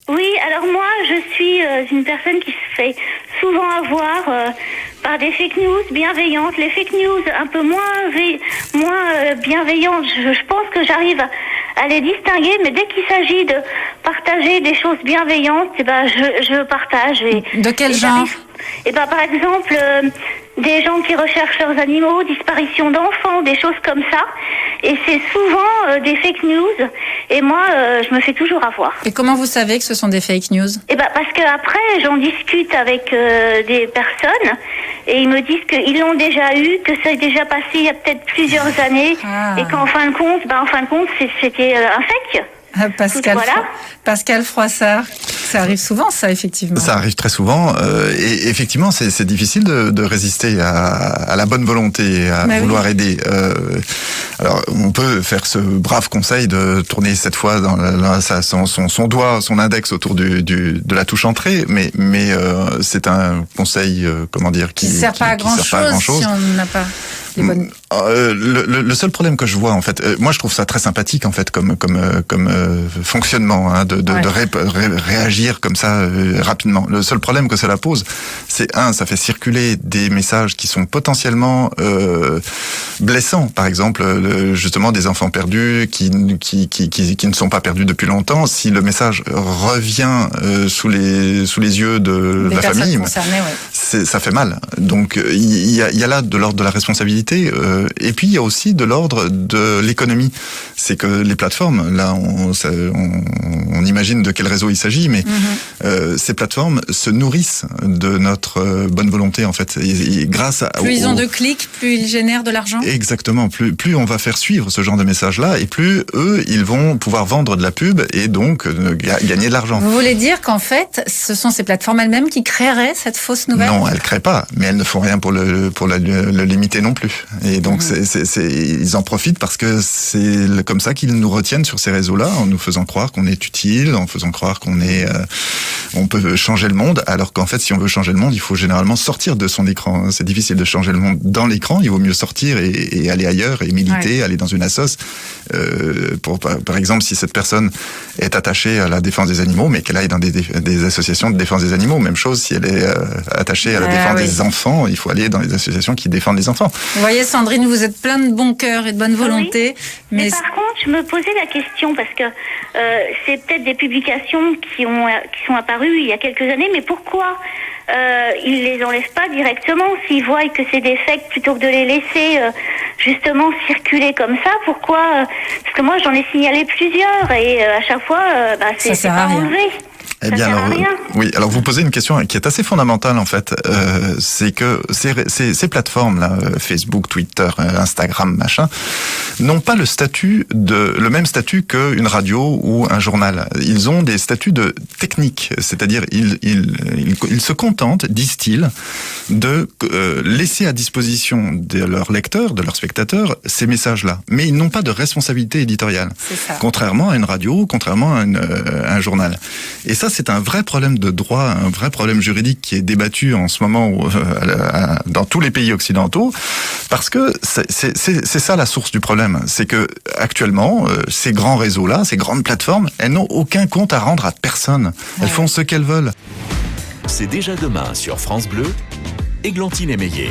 Oui, alors moi, je suis une personne qui se fait souvent avoir par des fake news bienveillantes. Les fake news un peu moins bienveillantes, je pense que j'arrive à les distinguer, mais dès qu'il s'agit de partager des choses bienveillantes, je partage. De quel genre? Par exemple, des gens qui recherchent leurs animaux, disparition d'enfants, des choses comme ça. Et c'est souvent des fake news. Et moi, je me fais toujours avoir. Et comment vous savez que ce sont des fake news? Parce que après, j'en discute avec des personnes et ils me disent qu'ils l'ont déjà eu, que ça a déjà passé il y a peut-être plusieurs années et qu'en fin de compte, c'était un fake. Pascal Froissart, ça arrive souvent, ça, effectivement. Ça arrive très souvent, et effectivement, c'est difficile de résister à la bonne volonté, à vouloir aider. Alors, on peut faire ce brave conseil de tourner cette fois son doigt, son index autour de la touche entrée, mais c'est un conseil, qui sert pas à grand chose si on n'a pas les bonnes. Le seul problème que je vois, en fait, moi je trouve ça très sympathique, en fait, comme fonctionnement, de réagir comme ça rapidement. Le seul problème que cela pose, c'est ça fait circuler des messages qui sont potentiellement blessants. Par exemple, justement des enfants perdus qui ne sont pas perdus depuis longtemps. Si le message revient sous les yeux de la famille, ça fait mal. Donc il y a là de l'ordre de la responsabilité. Et puis il y a aussi de l'ordre de l'économie. C'est que les plateformes, là, on imagine de quel réseau il s'agit, mais ces plateformes se nourrissent de notre bonne volonté, en fait. Et grâce à plus ils ont de clics, plus ils génèrent de l'argent. Exactement. Plus on va faire suivre ce genre de messages-là, et plus eux, ils vont pouvoir vendre de la pub et donc gagner de l'argent. Vous voulez dire qu'en fait, ce sont ces plateformes elles-mêmes qui créeraient cette fausse nouvelle? Non, elles créent pas, mais elles ne font rien pour le limiter non plus. Et donc ils en profitent parce que c'est comme ça qu'ils nous retiennent sur ces réseaux-là, en nous faisant croire qu'on est utile, en faisant croire on peut changer le monde, alors qu'en fait, si on veut changer le monde, il faut généralement sortir de son écran. C'est difficile de changer le monde dans l'écran, il vaut mieux sortir et aller ailleurs et militer, aller dans une assoce. Par exemple, si cette personne est attachée à la défense des animaux, mais qu'elle aille dans des associations de défense des animaux. Même chose, si elle est attachée à la défense des enfants, il faut aller dans les associations qui défendent les enfants. Vous voyez, Sandrine, vous êtes plein de bon cœur et de bonne volonté. Oui. Mais par contre, je me posais la question, parce que c'est peut-être des publications qui sont apparues il y a quelques années, mais pourquoi ils les enlèvent pas directement s'ils voient que c'est des fakes, plutôt que de les laisser justement circuler comme ça? Pourquoi Parce que moi, j'en ai signalé plusieurs et à chaque fois, c'est pas enlevé. Eh bien, alors vous posez une question qui est assez fondamentale, en fait. C'est que ces plateformes-là, Facebook, Twitter, Instagram, machin, n'ont pas le même statut qu'une radio ou un journal. Ils ont des statuts de technique, c'est-à-dire ils se contentent, disent-ils, de laisser à disposition de leurs lecteurs, de leurs spectateurs, ces messages-là. Mais ils n'ont pas de responsabilité éditoriale. Contrairement à une radio, contrairement à un journal. Et ça, c'est un vrai problème de droit, un vrai problème juridique qui est débattu en ce moment dans tous les pays occidentaux, parce que c'est ça la source du problème. C'est que actuellement, ces grands réseaux-là, ces grandes plateformes, elles n'ont aucun compte à rendre à personne. Elles font ce qu'elles veulent. C'est déjà demain sur France Bleu, Églantine Émeillé.